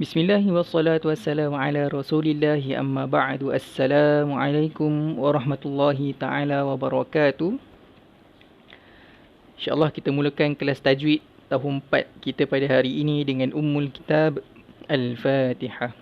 Bismillahi wassalatu wassalamu ala rasulillahi amma ba'du. Assalamualaikum warahmatullahi ta'ala wabarakatuh. InsyaAllah kita mulakan kelas tajwid tahun 4 kita pada hari ini dengan Ummul Kitab Al-Fatihah.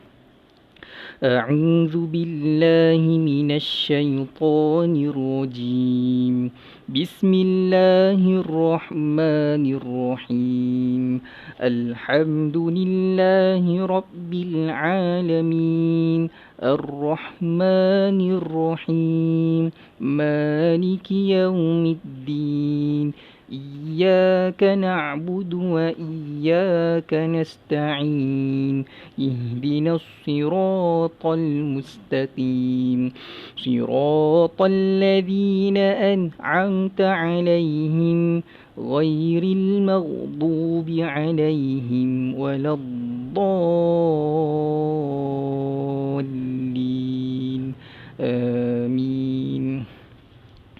A'udzu billahi minasy syaithanir rajim. Bismillahirrahmanirrahim. Alhamdulillahi rabbil alamin. Ar-Rahmanir Rahim. Maliki yaumiddin. Iyyaka na'budu wa iyyaka nasta'in. Ihdinas siratal mustaqim. Siratal ladzina an'amta 'alaihim ghairil maghdubi 'alaihim waladdallin. Amin.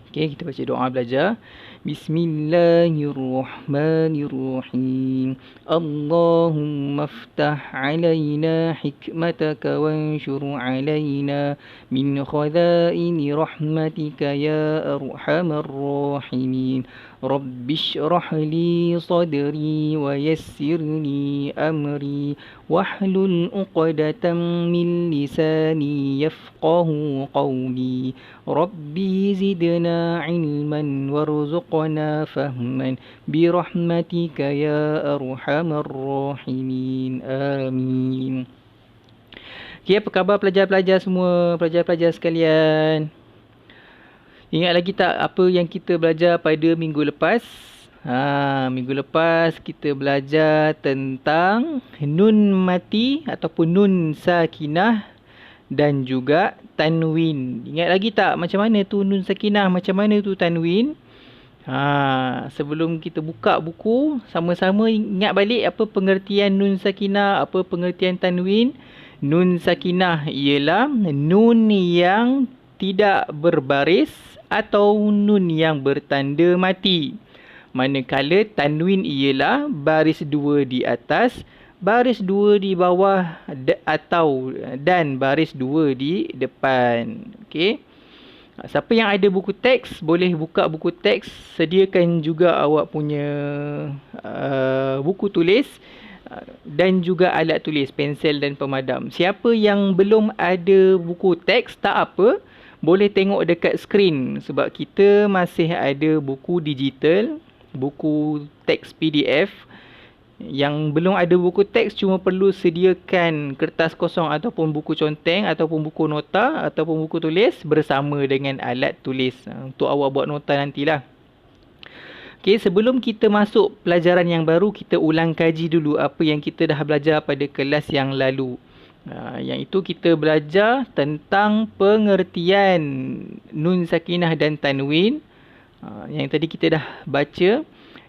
Okey, kita baca doa belajar. Bismillahirrahmanirrahim. Allahumma aftah alaina hikmataka wanshur alaina min khazaini rahmatika ya arhamar rahimin. Rabbi shrah li sadri wa yassir li amri wahlul 'uqdatam min lisani yafqahu qawli. Rabbi zidna ilman warzuqna fahman birahmatika ya arhamar rahimin. Amin. Okay, apa khabar pelajar-pelajar semua, pelajar-pelajar sekalian? Ingat lagi tak apa yang kita belajar pada minggu lepas? Minggu lepas kita belajar tentang nun mati ataupun nun sakinah dan juga tanwin. Ingat lagi tak macam mana tu nun sakinah, macam mana tu tanwin? Sebelum kita buka buku, sama-sama ingat balik apa pengertian nun sakinah, apa pengertian tanwin. Nun sakinah ialah nun yang tidak berbaris atau nun yang bertanda mati. Manakala tanwin ialah baris dua di atas, baris dua di bawah dan baris dua di depan. Okey. Siapa yang ada buku teks boleh buka buku teks, sediakan juga awak punya buku tulis dan juga alat tulis, pensel dan pemadam. Siapa yang belum ada buku teks tak apa, boleh tengok dekat skrin sebab kita masih ada buku digital, buku teks PDF. Yang belum ada buku teks cuma perlu sediakan kertas kosong ataupun buku conteng ataupun buku nota ataupun buku tulis bersama dengan alat tulis untuk awak buat nota nantilah. Okey, sebelum kita masuk pelajaran yang baru, kita ulang kaji dulu apa yang kita dah belajar pada kelas yang lalu. Yang itu kita belajar tentang pengertian nun sakinah dan tanwin. Yang tadi kita dah baca,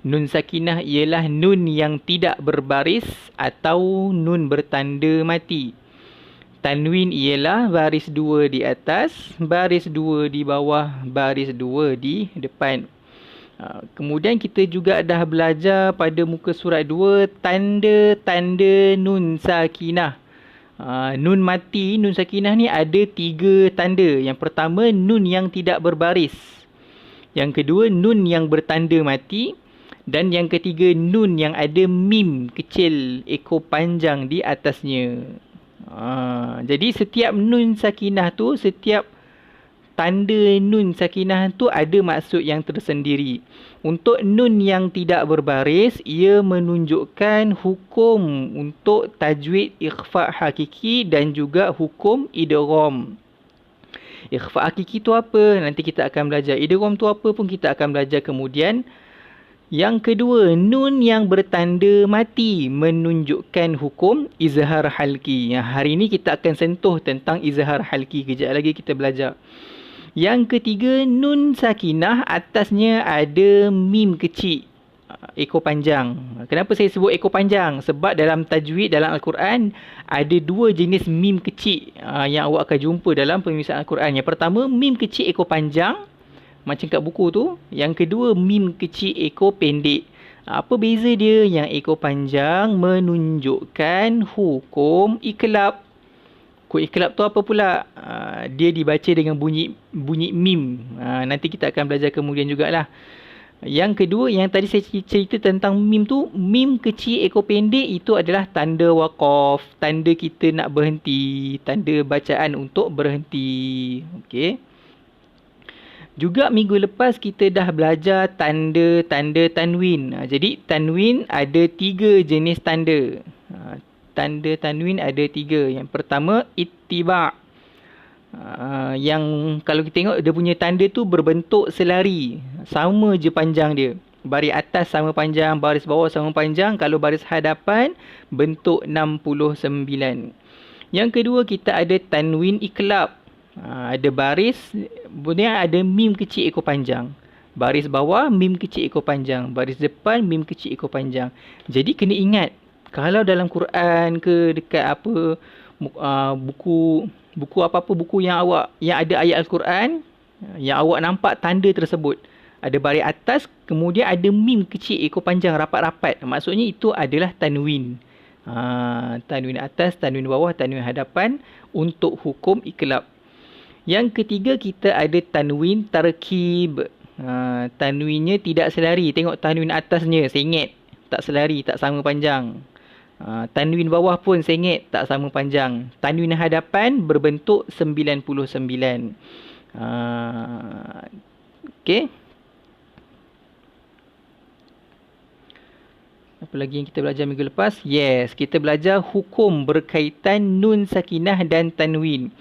nun sakinah ialah nun yang tidak berbaris atau nun bertanda mati. Tanwin ialah baris dua di atas, baris dua di bawah, baris dua di depan. Kemudian kita juga dah belajar pada muka surat 2 tanda-tanda nun sakinah. Nun mati, nun sakinah ni ada 3 tanda. Yang pertama, nun yang tidak berbaris. Yang kedua, nun yang bertanda mati. Dan yang ketiga, nun yang ada mim kecil, ekor panjang di atasnya. Jadi setiap nun sakinah tu, setiap tanda nun sakinah tu ada maksud yang tersendiri. Untuk nun yang tidak berbaris, ia menunjukkan hukum untuk tajwid ikhfa' hakiki dan juga hukum idgham. Ikhfa' hakiki tu apa? Nanti kita akan belajar. Idgham tu apa pun kita akan belajar kemudian. Yang kedua, nun yang bertanda mati menunjukkan hukum izhar halki. Hari ini kita akan sentuh tentang izhar halki. Kejap lagi kita belajar. Yang ketiga, nun sakinah atasnya ada mim kecil, ekor panjang. Kenapa saya sebut ekor panjang? Sebab dalam tajwid dalam Al-Quran ada 2 jenis mim kecil yang awak akan jumpa dalam penulisan Al-Quran. Yang pertama, mim kecil ekor panjang macam kat buku tu. Yang kedua, mim kecil ekor pendek. Apa beza dia? Yang ekor panjang menunjukkan hukum iklab. Hukum iklab tu apa pula? Dia dibaca dengan bunyi mim. Nanti kita akan belajar kemudian jugalah. Yang kedua, yang tadi saya cerita tentang mim tu, mim kecil ekor pendek itu adalah tanda waqaf, tanda kita nak berhenti, tanda bacaan untuk berhenti. Okey. Juga minggu lepas kita dah belajar tanda-tanda tanwin. Jadi tanwin ada 3 jenis tanda. Tanda tanwin ada 3. Yang pertama ittiba'. Yang kalau kita tengok dia punya tanda tu berbentuk selari, sama je panjang dia. Baris atas sama panjang, baris bawah sama panjang. Kalau baris hadapan bentuk 69. Yang kedua kita ada tanwin iklab. Ada baris, kemudian ada mim kecil ekor panjang. Baris bawah mim kecil ekor panjang, baris depan mim kecil ekor panjang. Jadi kena ingat, kalau dalam Quran ke dekat apa buku apa-apa buku yang ada ayat Al-Quran, yang awak nampak tanda tersebut, ada baris atas, kemudian ada mim kecil ekor panjang rapat-rapat, maksudnya itu adalah tanwin. Tanwin atas, tanwin bawah, tanwin hadapan untuk hukum iklab. Yang ketiga kita ada tanwin tarkib. Tanwinnya tidak selari. Tengok tanwin atasnya sengit, tak selari, tak sama panjang. Tanwin bawah pun sengit, tak sama panjang. Tanwin hadapan berbentuk 99. Okey. Apa lagi yang kita belajar minggu lepas? Yes, kita belajar hukum berkaitan nun sakinah dan tanwin.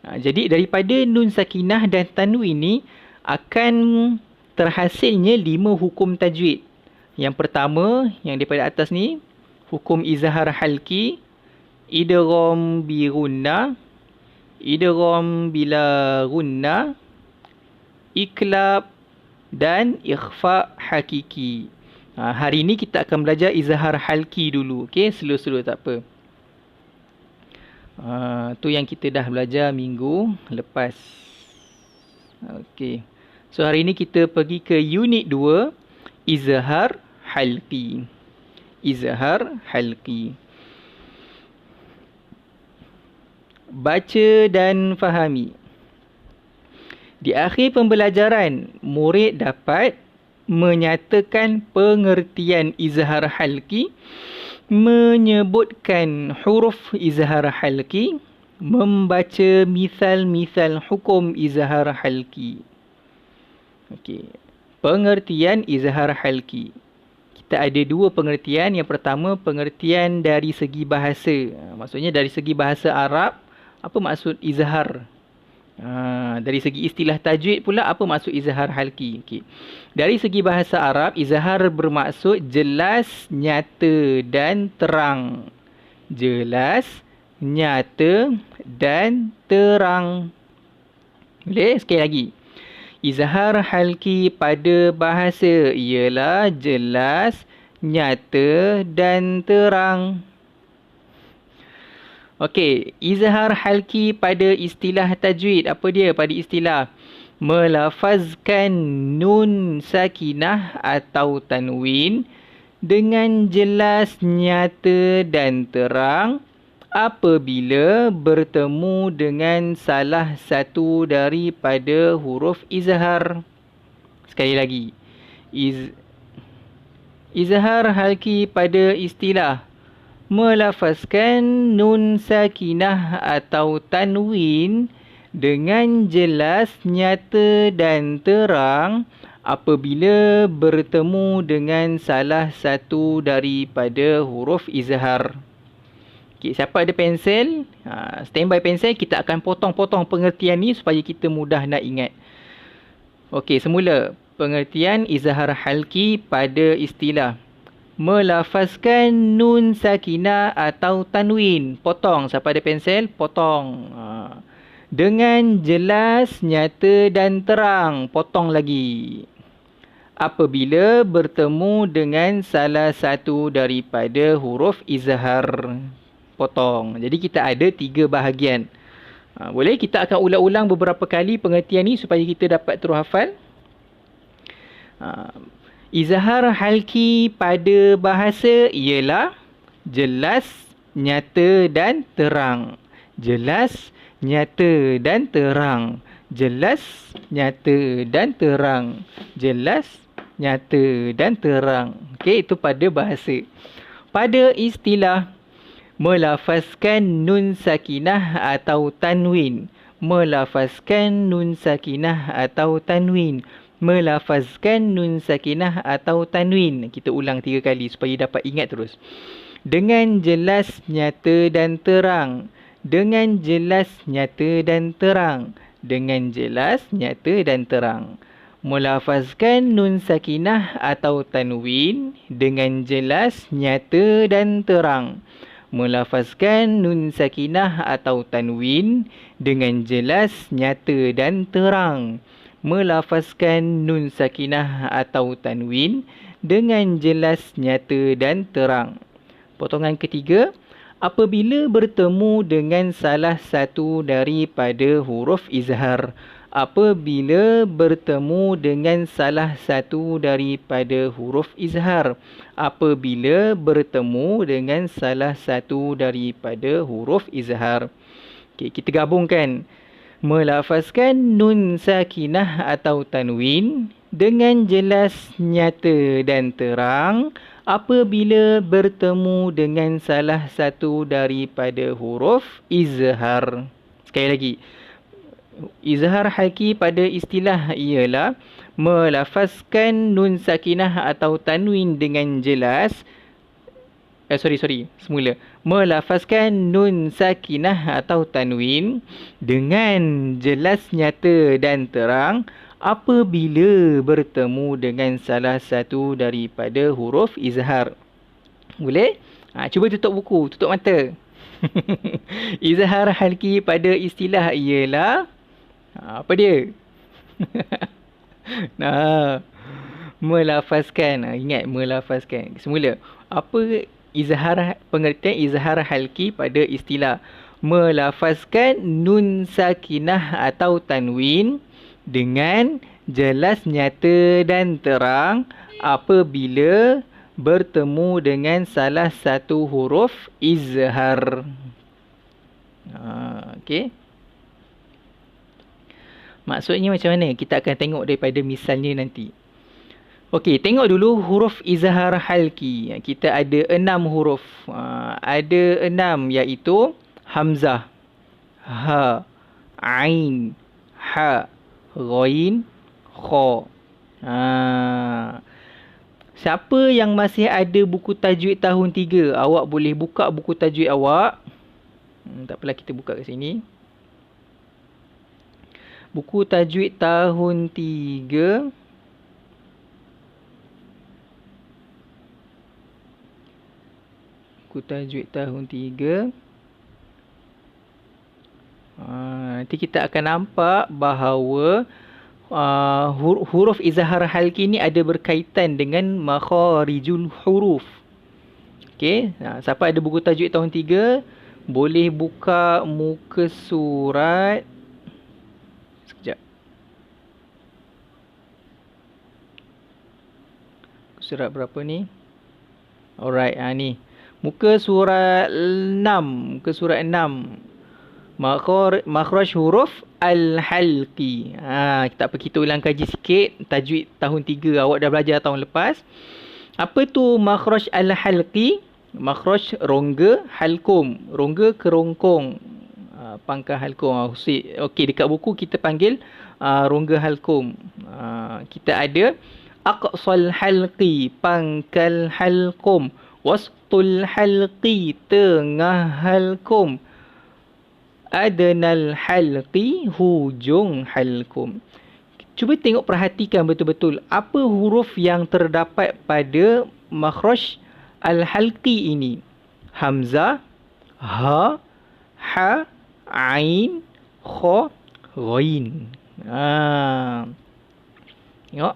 Jadi daripada nun sakinah dan tanwin ni akan terhasilnya 5 hukum tajwid. Yang pertama, yang daripada atas ni, hukum izhar halki, idgham bi gunna, idgham bila gunna, iklab dan ikhfa hakiki. Hari ni kita akan belajar izhar halki dulu. Okey, slow-slow tak apa. Tu yang kita dah belajar minggu lepas. Okey. So hari ni kita pergi ke unit 2, izhar halqi. Izhar halqi. Baca dan fahami. Di akhir pembelajaran, murid dapat menyatakan pengertian izhar halqi, menyebutkan huruf izhar halqi, membaca misal-misal hukum izhar halqi. Okey. Pengertian izhar halqi. Kita ada 2 pengertian. Yang pertama, pengertian dari segi bahasa. Maksudnya dari segi bahasa Arab, apa maksud izhar? Dari segi istilah tajwid pula, apa maksud izhar halqi? Okey. Dari segi bahasa Arab, izhar bermaksud jelas, nyata dan terang. Jelas, nyata dan terang. Boleh? Sekali lagi. Izhar halqi pada bahasa ialah jelas, nyata dan terang. Okey, izhar halqi pada istilah tajwid. Apa dia pada istilah? Melafazkan nun sakinah atau tanwin dengan jelas, nyata dan terang apabila bertemu dengan salah satu daripada huruf izhar. Sekali lagi. Izhar halqi pada istilah melafazkan nun sakinah atau tanwin dengan jelas, nyata dan terang apabila bertemu dengan salah satu daripada huruf izhar. Okay, siapa ada pensel? Standby pensel, kita akan potong-potong pengertian ni supaya kita mudah nak ingat. Okey, semula pengertian izhar halqi pada istilah melafazkan nun sakinah atau tanwin. Potong. Siapa ada pensel? Potong. Dengan jelas, nyata dan terang. Potong lagi. Apabila bertemu dengan salah satu daripada huruf izhar. Potong. Jadi kita ada 3 bahagian. Boleh? Kita akan ulang-ulang beberapa kali pengertian ni supaya kita dapat terus hafal. Izhar halki pada bahasa ialah jelas, nyata dan terang. Jelas, nyata dan terang. Jelas, nyata dan terang. Jelas, nyata dan terang. Okey, itu pada bahasa. Pada istilah, melafazkan nun sakinah atau tanwin. Melafazkan nun sakinah atau tanwin. Melafazkan nun sakinah atau tanwin. Kita ulang 3 kali supaya dapat ingat terus. Dengan jelas, nyata dan terang. Dengan jelas, nyata dan terang. Dengan jelas, nyata dan terang. Melafazkan nun sakinah atau tanwin dengan jelas, nyata dan terang. Melafazkan nun sakinah atau tanwin dengan jelas, nyata dan terang. Melafazkan nun sakinah atau tanwin dengan jelas, nyata dan terang. Potongan ketiga, apabila bertemu dengan salah satu daripada huruf izhar. Apabila bertemu dengan salah satu daripada huruf izhar. Apabila bertemu dengan salah satu daripada huruf izhar. Okey, kita gabungkan. Melafazkan nun sakinah atau tanwin dengan jelas, nyata dan terang apabila bertemu dengan salah satu daripada huruf izhar. Sekali lagi. Izhar halki pada istilah ialah melafazkan nun sakinah atau tanwin dengan jelas. Semula. Melafazkan nun sakinah atau tanwin dengan jelas, nyata dan terang apabila bertemu dengan salah satu daripada huruf izhar. Boleh? Cuba tutup buku, tutup mata. Izhar halki pada istilah ialah apa dia? Melafazkan. Ingat, melafazkan. Semula. Apa pengertian izhar halki pada istilah? Melafazkan nun sakinah atau tanwin dengan jelas, nyata dan terang apabila bertemu dengan salah satu huruf izhar. Okey. Maksudnya macam mana? Kita akan tengok daripada misalnya nanti. Okey, tengok dulu huruf izhar halki. Kita ada 6 huruf. Ada 6 iaitu hamzah, ha, ain, ha, ghain, kha. Siapa yang masih ada buku tajwid tahun 3, awak boleh buka buku tajwid awak. Tak apalah, kita buka kat sini. Buku tajwid tahun 3. Buku tajwid tahun 3. Nanti kita akan nampak bahawa huruf izhar halki ni ada berkaitan dengan makharijul huruf. Okey, siapa ada buku tajwid tahun 3 boleh buka muka surat. Sekejap. Surat berapa ni? Alright, ni. Muka surat 6. Muka surat 6. Makhraj huruf al-halqi. Tak apa, kita ulang kaji sikit. Tajwid tahun 3 awak dah belajar tahun lepas. Apa tu makhraj al-halqi? Makhraj rongga halkum. Rongga kerongkong. Pangkal halkum. Okey, dekat buku kita panggil rongga halkum. Kita ada aqsal halqi, pangkal halkum. Wastul halqi, tengah halkum. Adnal halqi, hujung halkum. Cuba tengok, perhatikan betul-betul apa huruf yang terdapat pada makhraj al-halqi ini. Hamzah, ha, ha, ain, kha, ghain. Tengok.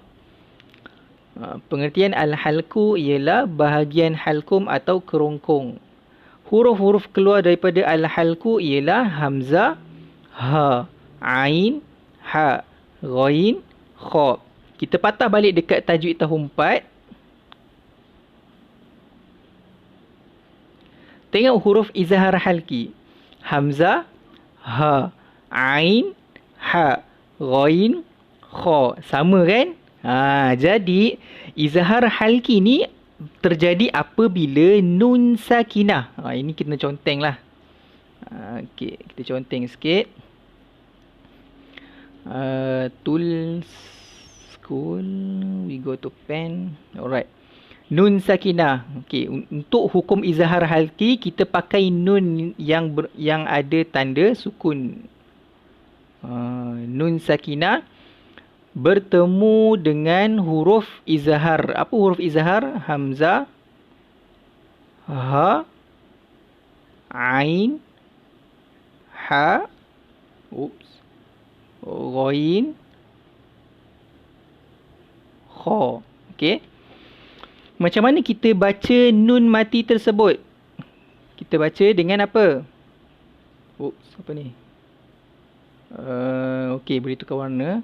Pengertian al-halqu ialah bahagian halkum atau kerongkong. Huruf-huruf keluar daripada al-halqu ialah hamzah, ha, ain, ha, ghain, kha. Kita patah balik dekat tajwid tahun 4. Tengok huruf izhar halki. Hamzah, ha, ain, ha, ghain, kha. Sama kan? Jadi izhar halki ni terjadi apabila nun sakinah. Ini kita conteng lah. Okey, kita conteng sikit. Tool, school, we go to pen. Alright. Nun sakinah. Okey, untuk hukum izhar halki kita pakai nun yang ada tanda sukun. Nun sakinah bertemu dengan huruf izhar. Apa huruf izhar? Hamzah, ha, ain, ha, ghain, kha. Okey. Macam mana kita baca nun mati tersebut? Kita baca dengan apa? Apa ni? Okey, boleh tukar warna.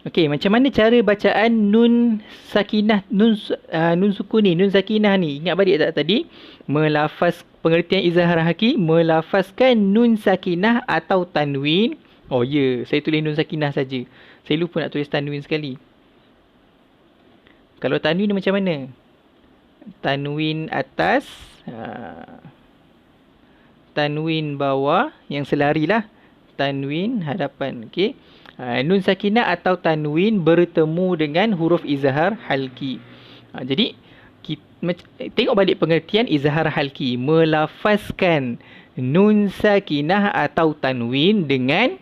Okey, macam mana cara bacaan nun sakinah, nun sukun ni, nun sakinah ni? Ingat balik tak tadi? Melafaz, pengertian izhar halki, melafazkan nun sakinah atau tanwin. Oh ya, saya tulis nun sakinah saja. Saya lupa nak tulis tanwin sekali. Kalau tanwin ni macam mana? Tanwin atas, tanwin bawah, yang selari lah. Tanwin hadapan, okey. Nun sakinah atau tanwin bertemu dengan huruf izhar halki. Jadi tengok balik pengertian izhar halki. Melafazkan nun sakinah atau tanwin dengan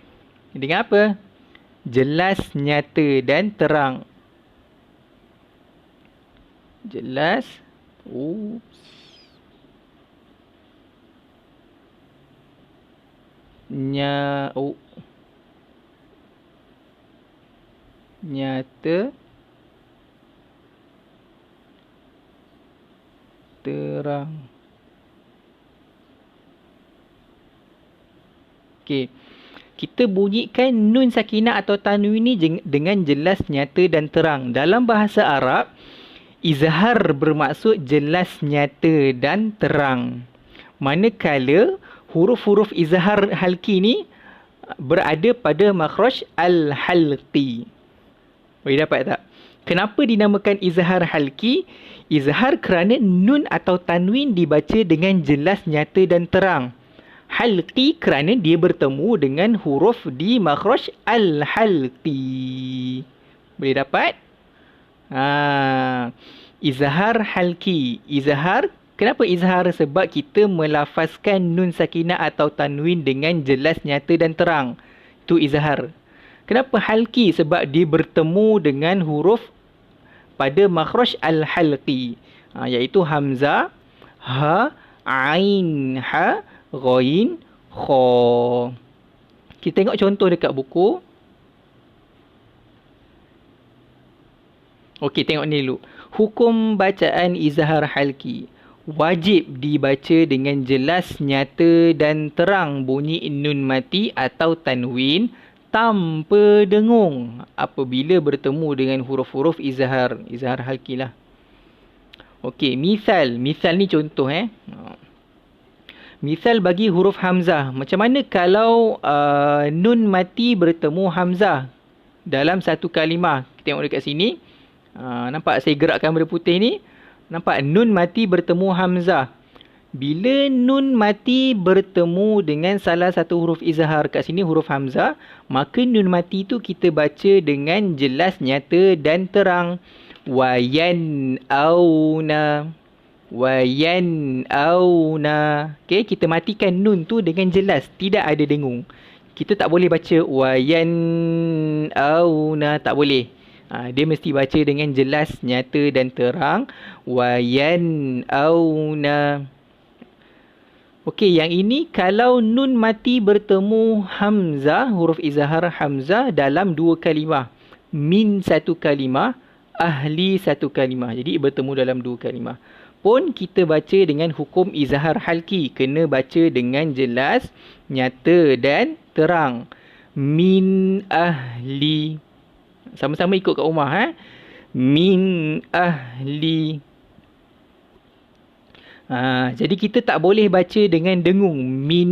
apa? Jelas, nyata dan terang. Jelas. Nyata, terang. Okey. Kita bunyikan nun sakinah atau tanwin ni dengan jelas, nyata dan terang. Dalam bahasa Arab, izhar bermaksud jelas, nyata dan terang. Manakala huruf-huruf izhar halki ni berada pada makhraj al-halqi. Boleh dapat tak? Kenapa dinamakan izhar halki? Izhar kerana nun atau tanwin dibaca dengan jelas, nyata dan terang. Halqi kerana dia bertemu dengan huruf di makhraj al-halqi. Boleh dapat? Izhar halki. Izhar, kenapa izhar? Sebab kita melafazkan nun sakinah atau tanwin dengan jelas, nyata dan terang. Itu izhar. Kenapa halki? Sebab dia bertemu dengan huruf pada makhraj al-halqi. Iaitu hamzah, ha, ain, ha, ghain, kha. Kita tengok contoh dekat buku. Okey, tengok ni dulu. Hukum bacaan izhar halki. Wajib dibaca dengan jelas, nyata dan terang bunyi nun mati atau tanwin tanpa dengung apabila bertemu dengan huruf-huruf izhar. Izhar halki lah. Okey, misal. Misal ni contoh Misal bagi huruf hamzah. Macam mana kalau nun mati bertemu hamzah dalam satu kalimah? Kita tengok dekat sini. Nampak saya gerakkan benda putih ni? Nampak nun mati bertemu hamzah. Bila nun mati bertemu dengan salah satu huruf izhar, kat sini huruf hamzah, maka nun mati tu kita baca dengan jelas, nyata dan terang. Wayan auna. Wayan auna. Okey, kita matikan nun tu dengan jelas, tidak ada dengung. Kita tak boleh baca wayan auna, tak boleh. Dia mesti baca dengan jelas, nyata dan terang. Wayan auna. Okey, yang ini kalau nun mati bertemu hamzah, huruf izhar hamzah dalam dua kalimah. Min satu kalimah, ahli satu kalimah. Jadi bertemu dalam dua kalimah. Pun kita baca dengan hukum izhar halki. Kena baca dengan jelas, nyata dan terang. Min ahli. Sama-sama ikut kat rumah. Min ahli. Jadi kita tak boleh baca dengan dengung. Min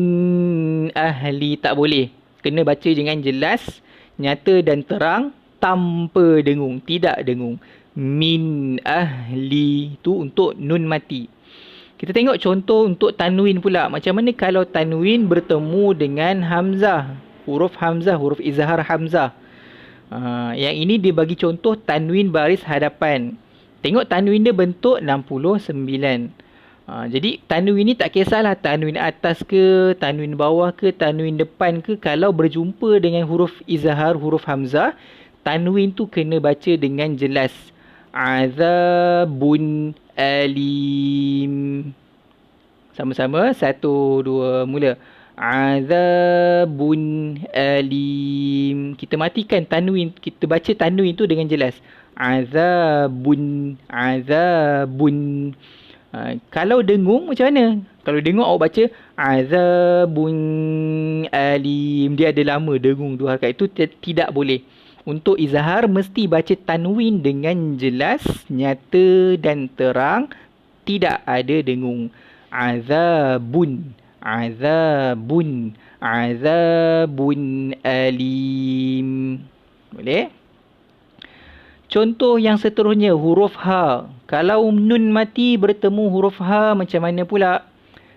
ahli, tak boleh. Kena baca dengan jelas, nyata dan terang, tanpa dengung. Tidak dengung. Min ahli tu untuk nun mati. Kita tengok contoh untuk tanwin pula. Macam mana kalau tanwin bertemu dengan hamzah. Huruf hamzah, huruf izhar hamzah. Yang ini dia bagi contoh tanwin baris hadapan. Tengok tanwin dia bentuk 69. Jadi tanwin ni tak kisahlah tanwin atas ke, tanwin bawah ke, tanwin depan ke. Kalau berjumpa dengan huruf izhar, huruf hamzah, tanwin tu kena baca dengan jelas. Azabun alim. Sama-sama. 1, 2, mula. Azabun alim. Kita matikan tanwin. Kita baca tanwin tu dengan jelas. Azabun. Azabun. Kalau dengung macam mana? Kalau dengung awak baca azabun alim. Dia ada lama dengung dua harakat. Itu tidak boleh. Untuk izhar mesti baca tanwin dengan jelas, nyata dan terang. Tidak ada dengung. Azabun. Azabun. Azabun alim. Boleh? Contoh yang seterusnya, huruf ha. Kalau nun mati bertemu huruf ha, macam mana pula?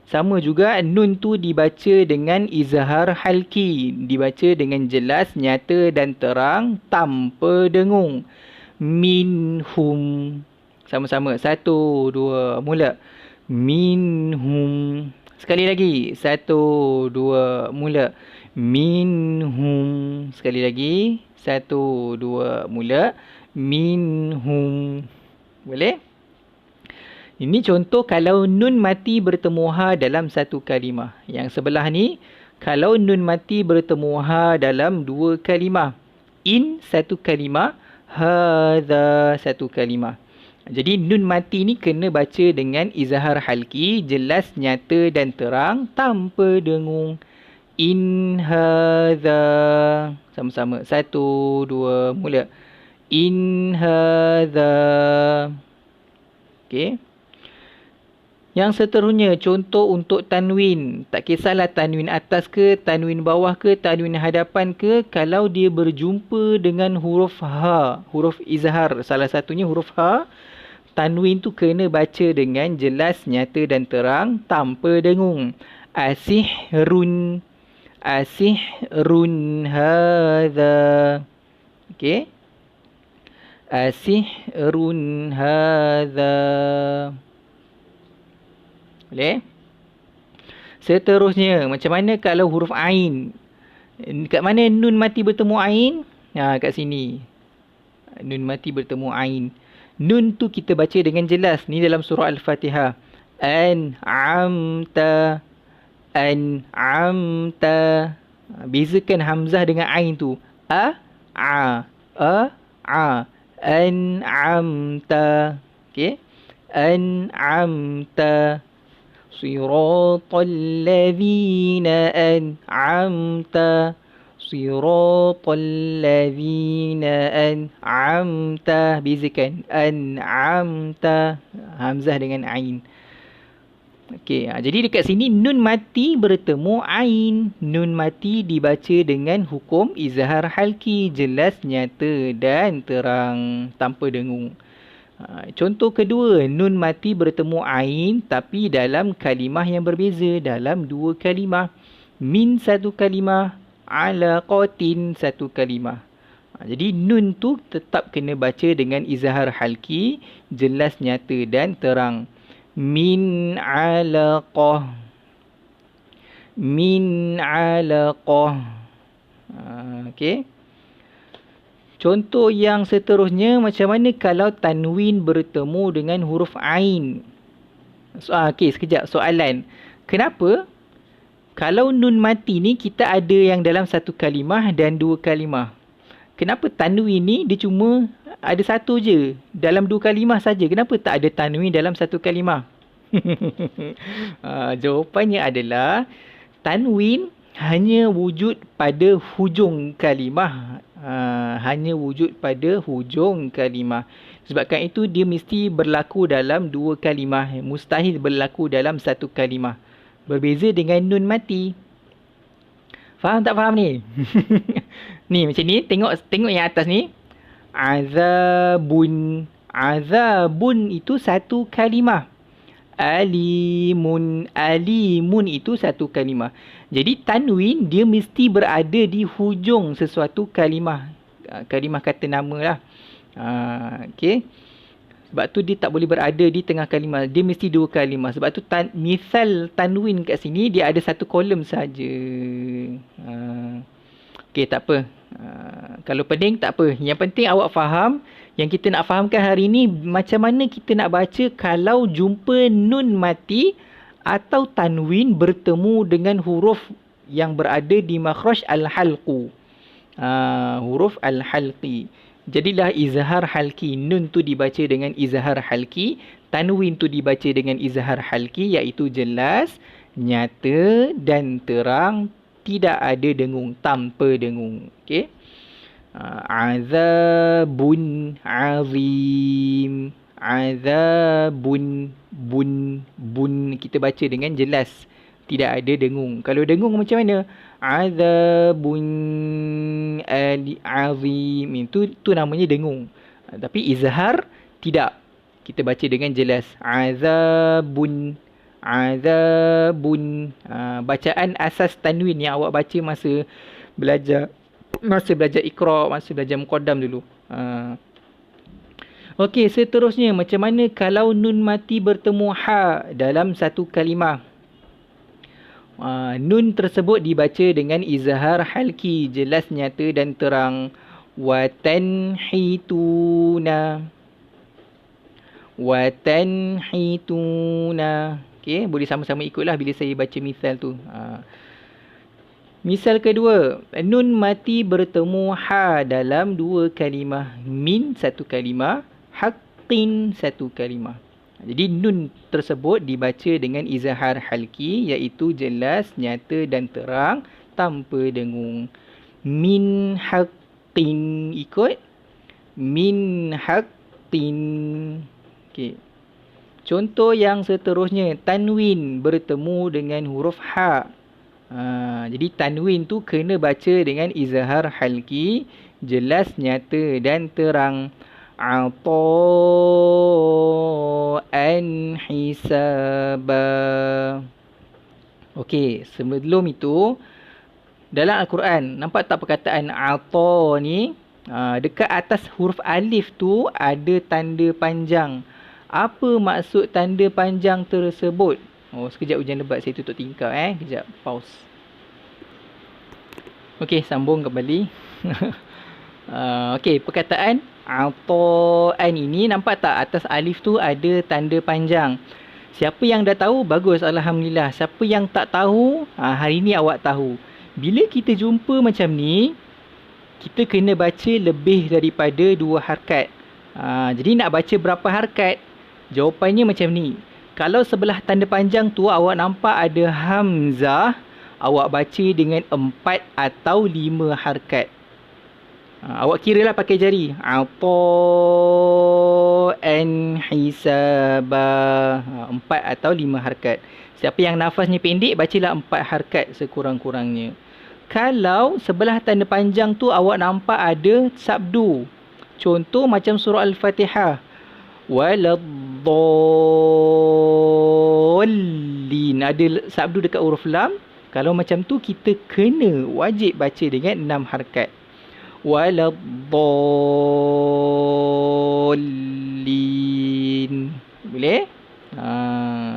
Sama juga, nun tu dibaca dengan izhar halki. Dibaca dengan jelas, nyata dan terang, tanpa dengung. Minhum. Sama-sama. 1, 2, mula. Minhum. Sekali lagi. 1, 2, mula. Minhum. Sekali lagi. 1, 2, mula. Minhum. Boleh? Ini contoh kalau nun mati bertemu ha dalam satu kalimah. Yang sebelah ni, kalau nun mati bertemu ha dalam dua kalimah. In satu kalimah, hadha satu kalimah. Jadi nun mati ni kena baca dengan izhar halki, jelas, nyata dan terang, tanpa dengung. In hadha. Sama-sama. 1, 2, mula. In hadha. Okey. Yang seterusnya, contoh untuk tanwin. Tak kisahlah tanwin atas ke, tanwin bawah ke, tanwin hadapan ke. Kalau dia berjumpa dengan huruf ha, huruf izhar, salah satunya huruf ha, tanwin tu kena baca dengan jelas, nyata dan terang, tanpa dengung. Asihrun. Asihrun hadha. Okey. Asihrun hadha. Boleh? Seterusnya, macam mana kalau huruf ain? Kat mana nun mati bertemu ain? Kat sini. Nun mati bertemu ain. Nun tu kita baca dengan jelas. Ni dalam surah Al-Fatihah. An'amta. An'amta. Bezakan hamzah dengan ain tu. A. An'amta. Okey. An'amta. Siratal ladzina an'amta. Siratal ladzina an'amta. Bezakan. An'amta. Hamzah dengan ain. Okey, jadi dekat sini nun mati bertemu ain. Nun mati dibaca dengan hukum izhar halki, jelas, nyata dan terang, tanpa dengung. Contoh kedua, nun mati bertemu ain tapi dalam kalimah yang berbeza, dalam dua kalimah. Min satu kalimah, alaqatin satu kalimah. Jadi nun tu tetap kena baca dengan izhar halki, jelas, nyata dan terang. Min alaqah. Min alaqah. Okey. Contoh yang seterusnya, macam mana kalau tanwin bertemu dengan huruf ain? Okey, sekejap. Soalan. Kenapa? Kalau nun mati ni kita ada yang dalam satu kalimah dan dua kalimah. Kenapa tanwin ni dia cuma ada satu je dalam dua kalimah saja? Kenapa tak ada tanwin dalam satu kalimah? Jawapannya adalah tanwin hanya wujud pada hujung kalimah. Hanya wujud pada hujung kalimah. Sebabkan itu dia mesti berlaku dalam dua kalimah. Mustahil berlaku dalam satu kalimah. Berbeza dengan nun mati. Faham tak faham ni? Ni macam ni, tengok yang atas ni. Azabun. Azabun itu satu kalimah. Alimun. Alimun itu satu kalimah. Jadi tanwin dia mesti berada di hujung sesuatu kalimah. Kalimah kata nama lah. Okey. Sebab tu dia tak boleh berada di tengah kalimah. Dia mesti dua kalimah. Sebab tu misal tanwin kat sini dia ada satu kolom saja. Okey, tak apa. Kalau pening tak apa. Yang penting awak faham. Yang kita nak fahamkan hari ni macam mana kita nak baca kalau jumpa nun mati atau tanwin bertemu dengan huruf yang berada di makhraj al-halqu. Huruf al-halqi. Jadilah izhar halki. Nun tu dibaca dengan izhar halki. Tanwin tu dibaca dengan izhar halki, iaitu jelas, nyata dan terang. Tidak ada dengung, tanpa dengung. Okey. Azabun azim. Azabun bun. Kita baca dengan jelas. Tidak ada dengung. Kalau dengung macam mana? Azabun azim. Itu namanya dengung. Tapi izhar tidak. Kita baca dengan jelas. Azabun. Azabun. Bacaan asas tanwin yang awak baca masa belajar Iqra, masa belajar Muqaddam dulu. Okey, seterusnya macam mana kalau nun mati bertemu ha dalam satu kalimah? Nun tersebut dibaca dengan izhar halki, jelas, nyata dan terang. Watanhituna. Watanhituna. Okey, boleh sama-sama ikutlah bila saya baca misal tu. Misal kedua, nun mati bertemu ha dalam dua kalimah. Min satu kalimah, haqqin satu kalimah. Jadi nun tersebut dibaca dengan izhar halki, iaitu jelas, nyata dan terang tanpa dengung. Min haqqin, ikut. Min haqqin. Okey. Contoh yang seterusnya, tanwin bertemu dengan huruf ha. Jadi tanwin tu kena baca dengan izhar halki, jelas, nyata dan terang. Ata'an hisaba. Okey, sebelum itu dalam Al-Quran nampak tak perkataan ata ni, dekat atas huruf alif tu ada tanda panjang. Apa maksud tanda panjang tersebut? Sekejap hujan lebat, saya tutup tingkap kejap, pause. Okey, sambung kembali. Okey, perkataan ata'an ini nampak tak atas alif tu ada tanda panjang. Siapa yang dah tahu, bagus, alhamdulillah. Siapa yang tak tahu, hari ni awak tahu. Bila kita jumpa macam ni, kita kena baca lebih daripada 2 harakat. Jadi nak baca berapa harakat? Jawapannya macam ni. Kalau sebelah tanda panjang tu awak nampak ada hamzah, awak baca dengan 4 atau 5 harakat. Awak kiralah pakai jari. Ata'an hisaba. 4 atau 5 harakat. Siapa yang nafasnya pendek, bacalah 4 harakat sekurang-kurangnya. Kalau sebelah tanda panjang tu awak nampak ada sabdu. Contoh macam surah Al-Fatihah. Waladdallin. Ada sabdu dekat huruf lam. Kalau macam tu kita kena wajib baca dengan 6 harakat. Waladdallin. Boleh?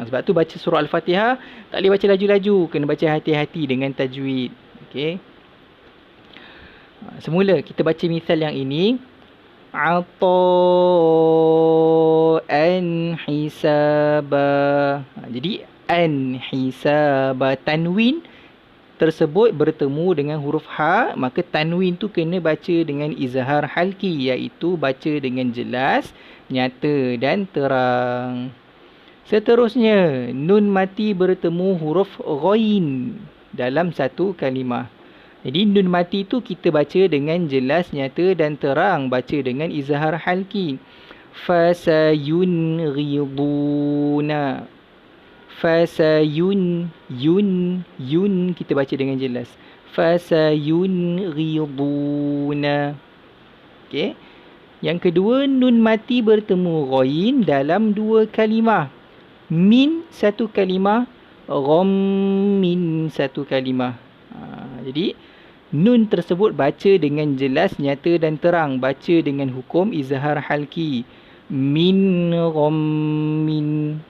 Sebab tu baca surah Al-Fatihah tak boleh baca laju-laju, kena baca hati-hati dengan tajwid. Okey. Semula kita baca misal yang ini. Ata'an hisaba. Jadi An-hisaba. Tanwin tersebut bertemu dengan huruf ha, maka tanwin tu kena baca dengan izhar halki, iaitu baca dengan jelas, nyata dan terang. Seterusnya, nun mati bertemu huruf ghain dalam satu kalimah. Jadi nun mati tu kita baca dengan jelas, nyata dan terang, baca dengan izhar halki. Fasayunghiduna. Yun kita baca dengan jelas. Fasayunghiduna. Okey. Yang kedua, nun mati bertemu ghain dalam dua kalimah. Min satu kalimah, gham min satu kalimah. Jadi nun tersebut baca dengan jelas, nyata dan terang, baca dengan hukum izhar halki. Min gham min.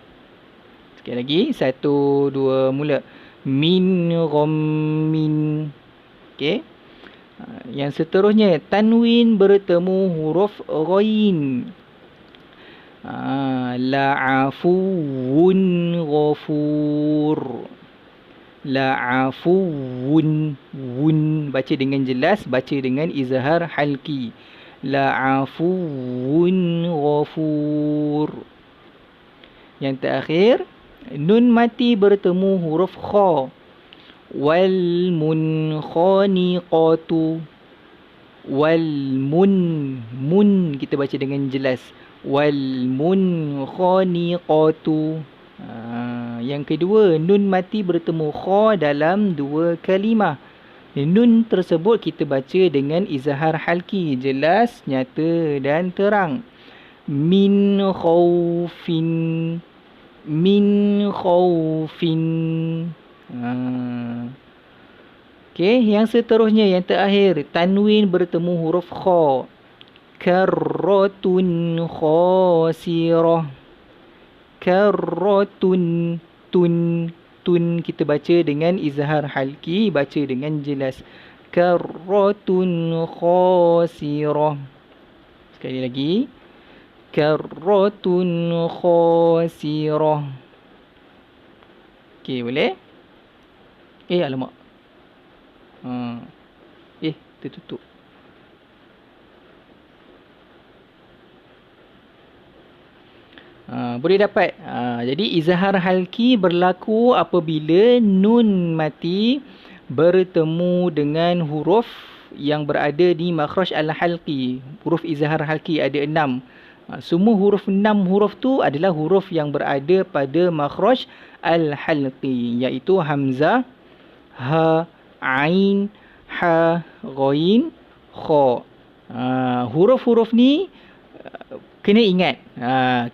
Sekali lagi, 1, 2, mula. Min ghammin. Okey. Yang seterusnya, tanwin bertemu huruf ghain. La'afuun ghafur. La'afuun. Wun baca dengan jelas, baca dengan izhar halki. La'afuun ghafur. Yang terakhir, nun mati bertemu huruf kha. Wal munkhaniqatu. Mun kita baca dengan jelas. Wal munkhaniqatu. Yang kedua, nun mati bertemu kha dalam dua kalimah. Nun tersebut kita baca dengan izhar halki, jelas, nyata dan terang. Min khawfin. Min khawfin. Okey, yang seterusnya, yang terakhir, tanwin bertemu huruf kha. Karratun khasirah. Karratun. Tun kita baca dengan izhar halki, baca dengan jelas. Karratun khasirah. Sekali lagi. Karratun khasirah. Okey, boleh? Alamak. Tertutup. Boleh dapat. Jadi izhar halki berlaku apabila nun mati bertemu dengan huruf yang berada di makhraj al-halqi. Huruf izhar halki ada 6. Semua huruf 6 huruf tu adalah huruf yang berada pada makhraj al-halqi, iaitu hamzah, ha, ain, ha, ghain, kha. Huruf-huruf ni kena ingat.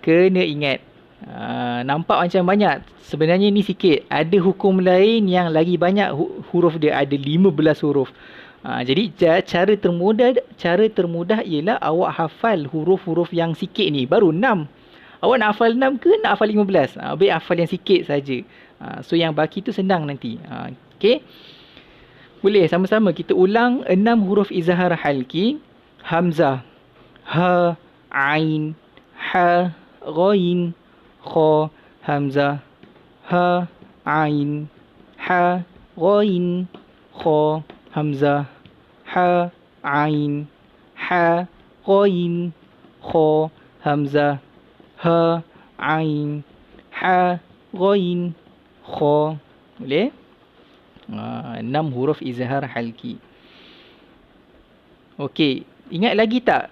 Kena ingat. Nampak macam banyak. Sebenarnya ni sikit. Ada hukum lain yang lagi banyak huruf dia. Ada 15 huruf. Jadi cara termudah ialah awak hafal huruf-huruf yang sikit ni. Baru 6. Awak nak hafal 6 ke nak hafal 15? Baik hafal yang sikit saja. So yang baki tu senang nanti. Okey. Boleh sama-sama kita ulang 6 huruf izhar halki. Hamzah, ha, ain, ha, ghain, kha. Hamzah, ha, ain, ha, ghain, kha. Hamzah, ha, ain, ha, ghain, kha. Hamzah, ha, ain, ha, ghain, kha. Boleh? 6 huruf izhar halki. Okey, ingat lagi tak?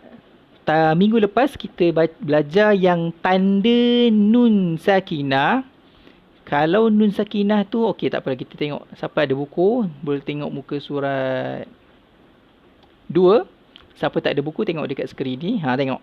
Minggu lepas kita belajar yang tanda nun sakinah. Kalau nun sakinah tu, okey tak apa, kita tengok. Siapa ada buku, boleh tengok muka surat 2. Siapa tak ada buku, tengok dekat skrin ni. Tengok.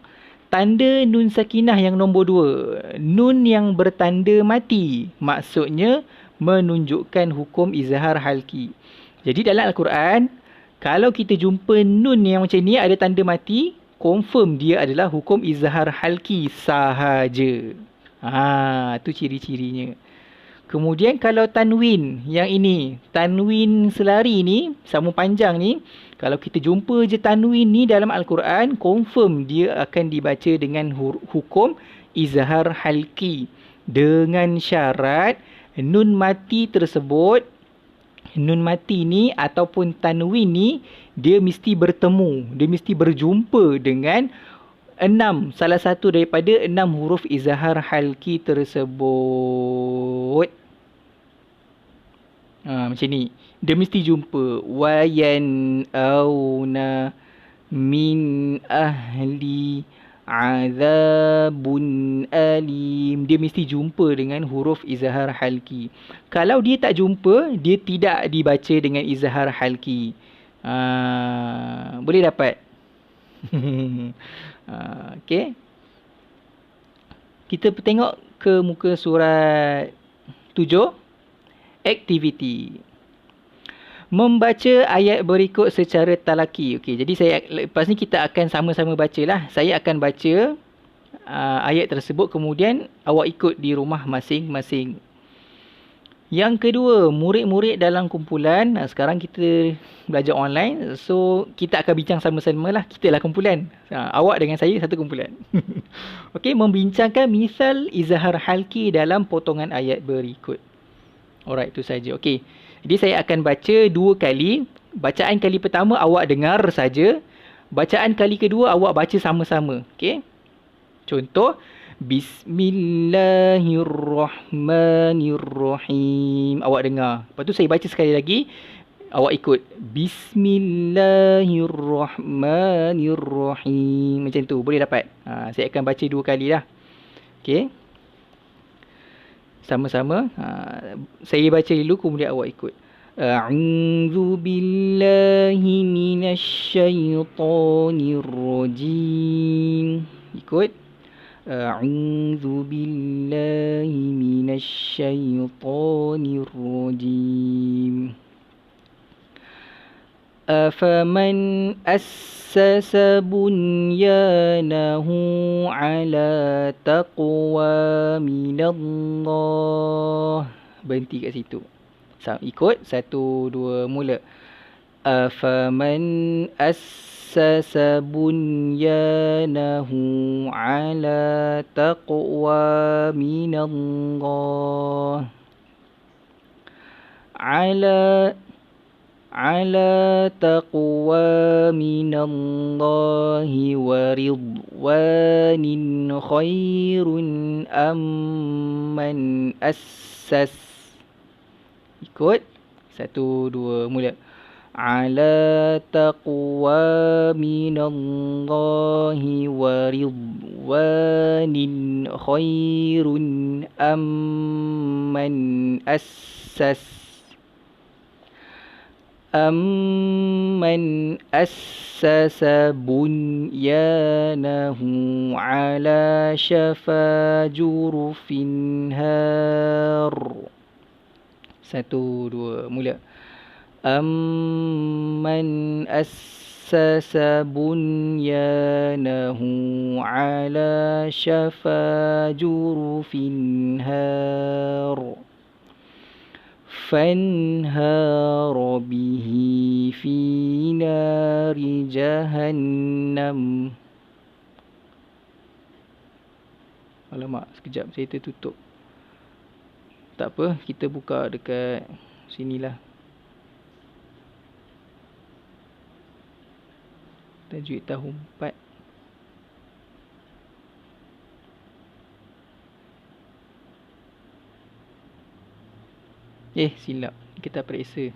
Tanda nun sakinah yang nombor 2. Nun yang bertanda mati. Maksudnya menunjukkan hukum izhar halki. Jadi dalam Al-Quran, kalau kita jumpa nun yang macam ni ada tanda mati, confirm dia adalah hukum izhar halki sahaja. Itu ciri-cirinya. Kemudian kalau tanwin yang ini, tanwin selari ni, sambung panjang ni, kalau kita jumpa je tanwin ni dalam Al-Quran, confirm dia akan dibaca dengan hukum izhar halki. Dengan syarat Nun mati tersebut, nun mati ni ataupun tanwin ni, dia mesti bertemu, dia mesti berjumpa dengan salah satu daripada 6 huruf izhar halki tersebut. Macam ni. Dia mesti jumpa. Wayan auna min ahli azabun alim. Dia mesti jumpa dengan huruf izhar halki. Kalau dia tak jumpa, dia tidak dibaca dengan izhar halki. Boleh dapat? Okay. Kita tengok ke muka surat 7. Aktiviti. Membaca ayat berikut secara talaki. Okey, jadi lepas ni kita akan sama-sama bacalah. Saya akan baca ayat tersebut, kemudian awak ikut di rumah masing-masing. Yang kedua, murid-murid dalam kumpulan. Sekarang kita belajar online, so kita akan bincang sama-sama lah. Kita lah kumpulan. Awak dengan saya satu kumpulan. Okey, membincangkan misal izhar halki dalam potongan ayat berikut. Alright, itu saja. Okey. Jadi saya akan baca 2 kali. Bacaan kali pertama awak dengar saja. Bacaan kali kedua awak baca sama-sama. Okey. Contoh, Bismillahirrahmanirrahim. Awak dengar. Lepas tu saya baca sekali lagi. Awak ikut. Bismillahirrahmanirrahim. Macam tu. Boleh dapat? Saya akan baca 2 kali lah. Okey. Sama-sama. Saya baca dulu, kemudian awak ikut. A'udzu billahi minasyaitonir rajim. Ikut. A'udzu billahi minasyaitonir rajim. Afaman assasa bunyanahu ala taqwa minallah. Berhenti kat situ. Ikut. 1, 2, mula. Afaman assasa bunyanahu ala taqwa minallah. Ala taqwa minallahi wa ridwanin khairun amman assas. Ikut. 1, 2, mula. Ala taqwa minallahi wa ridwanin khairun amman assas. Amman assasa bunyanahu ala syafa jurufin har. 1, 2, mula. Amman assasa bunyanahu ala syafa jurufin har. فانهار به في نار جهنم. Alamak, sekejap saya tertutup. Tak apa, kita buka dekat sinilah. Tajwid tahun 4. Silap. Kita periksa.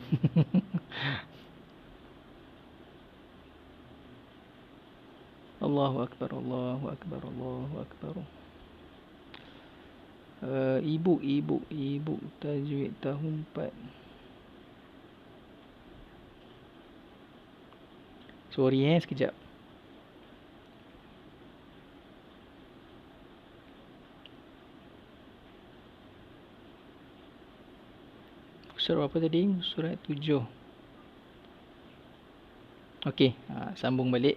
Allahu Akbar, Allahu Akbar, Allahu Akbar. Ibu tajwid tahun 4. Sorry sekejap. Surat apa tadi? Surat 7. Okey, sambung balik.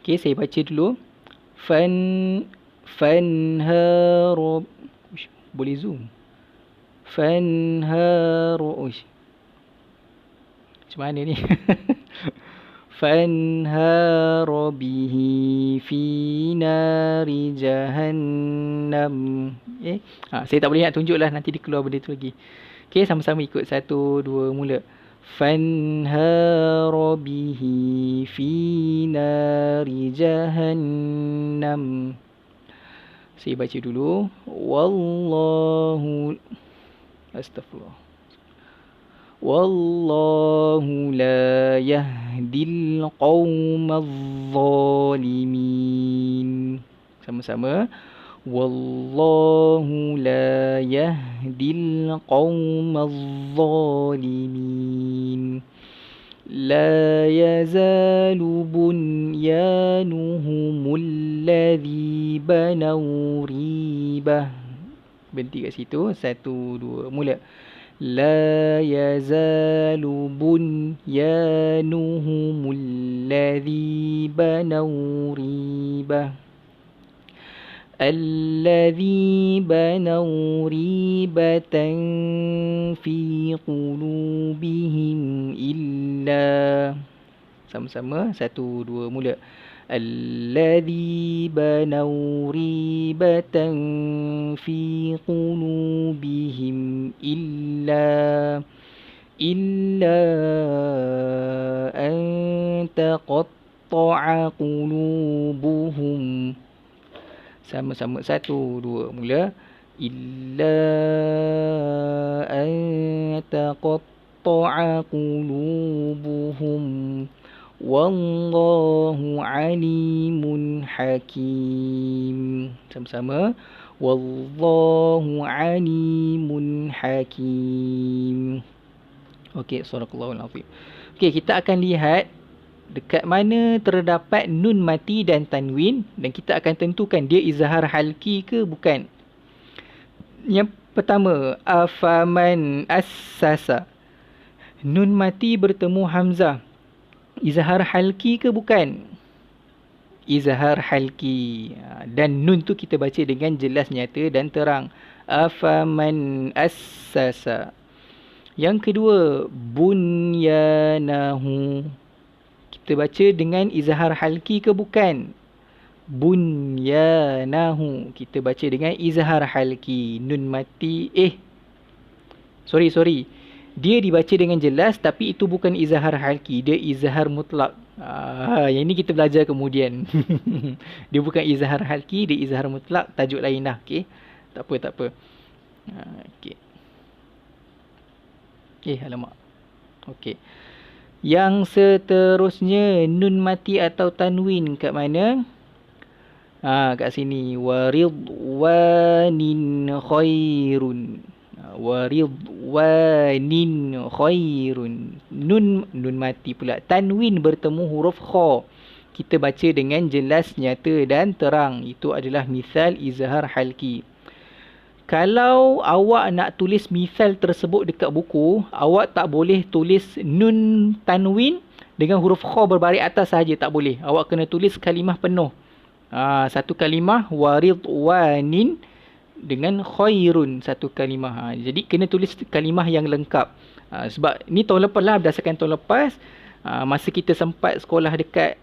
Okey, saya baca dulu. Fanharu. Boleh zoom. Fanharu. Macam mana ni? فانهار به في نار جهنم. Saya tak boleh nak tunjuk lah, nanti dia keluar benda tu lagi. Okay, sama-sama ikut. 1, 2, mula. فانهار به في نار جهنم. Saya baca dulu. Wallahu, astagfirullah. Wallahu la yahdil qawmaz zalimin. Sama-sama. Wallahu la yahdil qawmaz zalimin. La yazalu bunyanuhumul ladzi banaw ribah. Berhenti kat situ. 1, 2, mula. لا يزال بنيانهم الذي بنوا ريبة الذي بنوا ريبة في قلوبهم إلا. Sama-sama. 1, 2, mula. الذي بنوا ريبة في قلوبهم إلا أن تقطع قلوبهم. Sama-sama. 1, 2, mula. إلا أن تقطع قلوبهم Wallahu alimun hakim. Sama-sama. Wallahu alimun hakim. Okey, sadaqallahul azim. Okey, kita akan lihat dekat mana terdapat nun mati dan tanwin, dan kita akan tentukan dia izhar halki ke bukan. Yang pertama, afaman assasa. Nun mati bertemu hamzah. Izhar halki ke bukan? Izhar halki. Dan nun tu kita baca dengan jelas, nyata dan terang. Afaman assasa. Yang kedua, bunyanahu. Kita baca dengan izhar halki ke bukan? Bunyanahu. Kita baca dengan izhar halki. Nun mati. Sorry. Dia dibaca dengan jelas, tapi itu bukan izhar halki. Dia izhar mutlak. Yang ini kita belajar kemudian. Dia bukan izhar halki, dia izhar mutlak. Tajuk lain lah. Okay? Tak apa. Okay. Alamak. Okay. Yang seterusnya, nun mati atau tanwin kat mana? Kat sini. Waridwanin khairun. Waridwanin khairun. Nun mati pula. Tanwin bertemu huruf kha. Kita baca dengan jelas, nyata dan terang. Itu adalah misal izhar halki. Kalau awak nak tulis misal tersebut dekat buku, awak tak boleh tulis nun tanwin dengan huruf kha berbaris atas sahaja. Tak boleh. Awak kena tulis kalimah penuh. Satu kalimah waridwanin dengan khairun, satu kalimah. Jadi kena tulis kalimah yang lengkap. Sebab ni tahun lepas lah, berdasarkan tahun lepas, masa kita sempat sekolah dekat,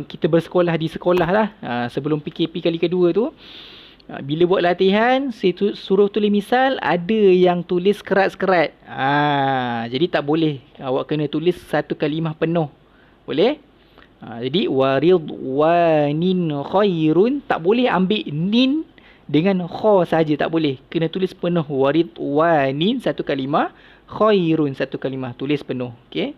kita bersekolah di sekolah lah, sebelum PKP kali kedua tu, bila buat latihan, saya suruh tulis misal, ada yang tulis kerat-kerat. Jadi tak boleh. Awak kena tulis satu kalimah penuh. Boleh? Jadi waridwanin khairun, tak boleh ambil nin dengan kha saja, tak boleh. Kena tulis penuh. Waridwanin satu kalimah, khairun satu kalimah. Tulis penuh. Okey.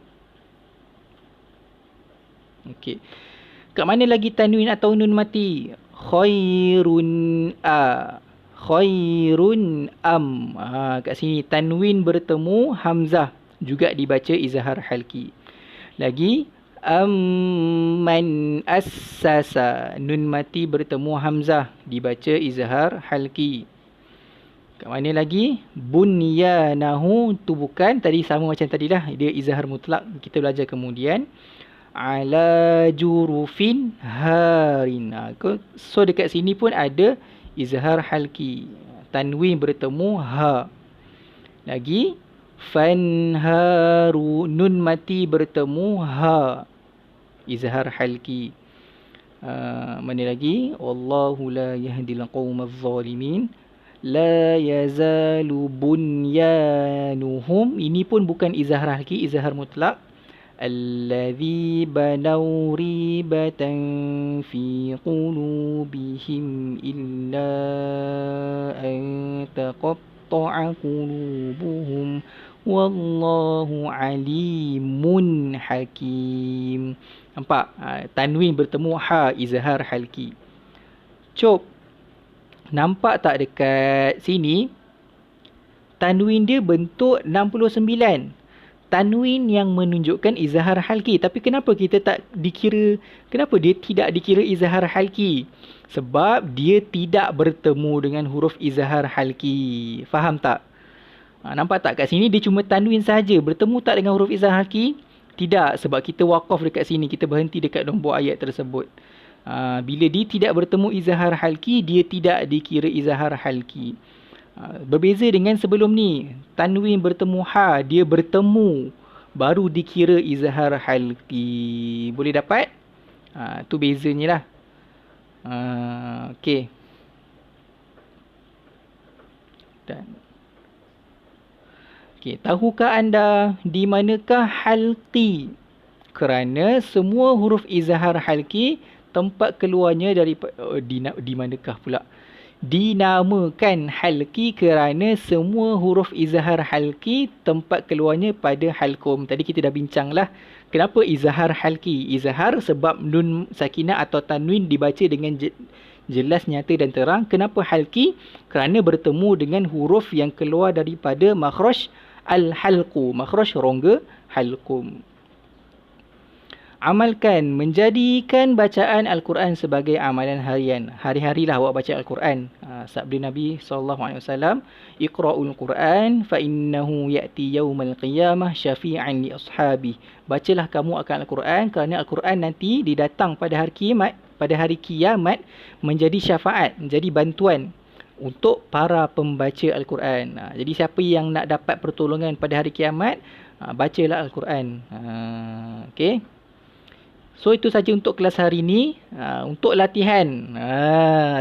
Kat mana lagi tanwin atau nun mati? Khairun khairun am. Kat sini tanwin bertemu hamzah, juga dibaca izhar halki. Lagi amman assasa, nun mati bertemu hamzah, dibaca izhar halki. Kat mana lagi? Bunyanahu, tu bukan, tadi sama macam tadi lah, dia izhar mutlak. Kita belajar kemudian. Ala jurufin harin. So dekat sini pun ada izhar halki. Tanwin bertemu ha. Lagi fanharu, nun mati bertemu ha. izhar halki. Mana lagi? Wallahu la yahdil qawmaz zalimin. La yazalu bunyanuhum. Ini pun bukan izhar halki, izhar mutlak. Alladhi banaw ribatan fi qulubihim illa an taqatta'a qulubuhum wallahu alimun hakim. Nampak? Tanwin bertemu ha, izhar halki. Cop. Nampak tak dekat sini? Tanwin dia bentuk 69. Tanwin yang menunjukkan izhar halki. Tapi kenapa kita tak dikira, kenapa dia tidak dikira izhar halki? Sebab dia tidak bertemu dengan huruf izhar halki. Faham tak? Nampak tak kat sini dia cuma tanwin saja. Bertemu tak dengan huruf izhar halki? Tidak, sebab kita waqaf dekat sini. Kita berhenti dekat nombor ayat tersebut. Bila dia tidak bertemu izhar halki, dia tidak dikira izhar halki. Berbeza dengan sebelum ni. Tanwin bertemu ha, dia bertemu, baru dikira izhar halki. Boleh dapat? Tu bezanya lah. Okey. Dan okey, tahukah anda di manakah halqi? Kerana semua huruf izhar halki tempat keluarnya daripada di manakah pula? Dinamakan halqi kerana semua huruf izhar halki tempat keluarnya pada halqum. Tadi kita dah bincang lah. Kenapa izhar halki? Izhar sebab nun sakinah atau tanwin dibaca dengan jelas, nyata dan terang. Kenapa halqi? Kerana bertemu dengan huruf yang keluar daripada makhraj al-halqu, makhraj rongga halqum. Amalkan, menjadikan bacaan Al-Quran sebagai amalan harian. Hari-harilah awak baca Al-Quran. Sabda Nabi SAW, Iqra'ul Quran fa innahu ya'ti yawmal qiyamah syafi'an li ashabi. Bacalah kamu akan Al-Quran kerana Al-Quran nanti didatang pada hari kiamat menjadi syafaat, menjadi bantuan untuk para pembaca Al-Quran. Jadi siapa yang nak dapat pertolongan pada hari kiamat, bacalah Al-Quran. Okey. So itu saja untuk kelas hari ini. Untuk latihan,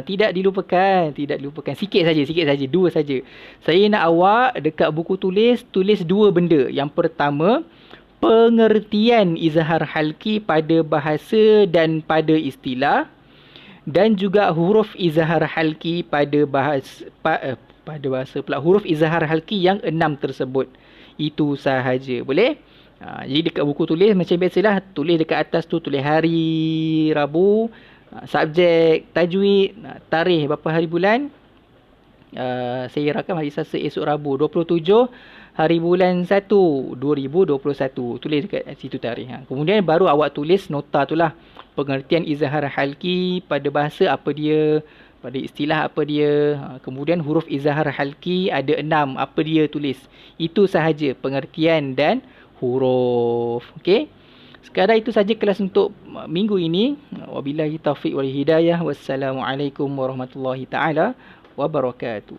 tidak dilupakan. Sikit saja, 2 saja. Saya nak awak dekat buku tulis 2 benda. Yang pertama, pengertian izhar halki pada bahasa dan pada istilah, dan juga huruf izhar halki pada bahasa pula, huruf izhar halki yang 6 tersebut. Itu sahaja. Boleh? Jadi dekat buku tulis macam biasalah, tulis dekat atas tu, tulis hari Rabu, subjek, tajwid, tarikh berapa hari bulan. Saya rakam hari Selasa, esok Rabu 27 hari bulan 1 2021. Tulis dekat situ tarikh. Kemudian baru awak tulis nota tu lah. Pengertian izhar halki pada bahasa apa dia, pada istilah apa dia. Kemudian huruf izhar halki ada 6, apa dia tulis. Itu sahaja pengertian dan huruf. Okey. Sekarang itu saja kelas untuk minggu ini. Wabillahi taufiq wal hidayah. Wassalamualaikum warahmatullahi taala wabarakatuh.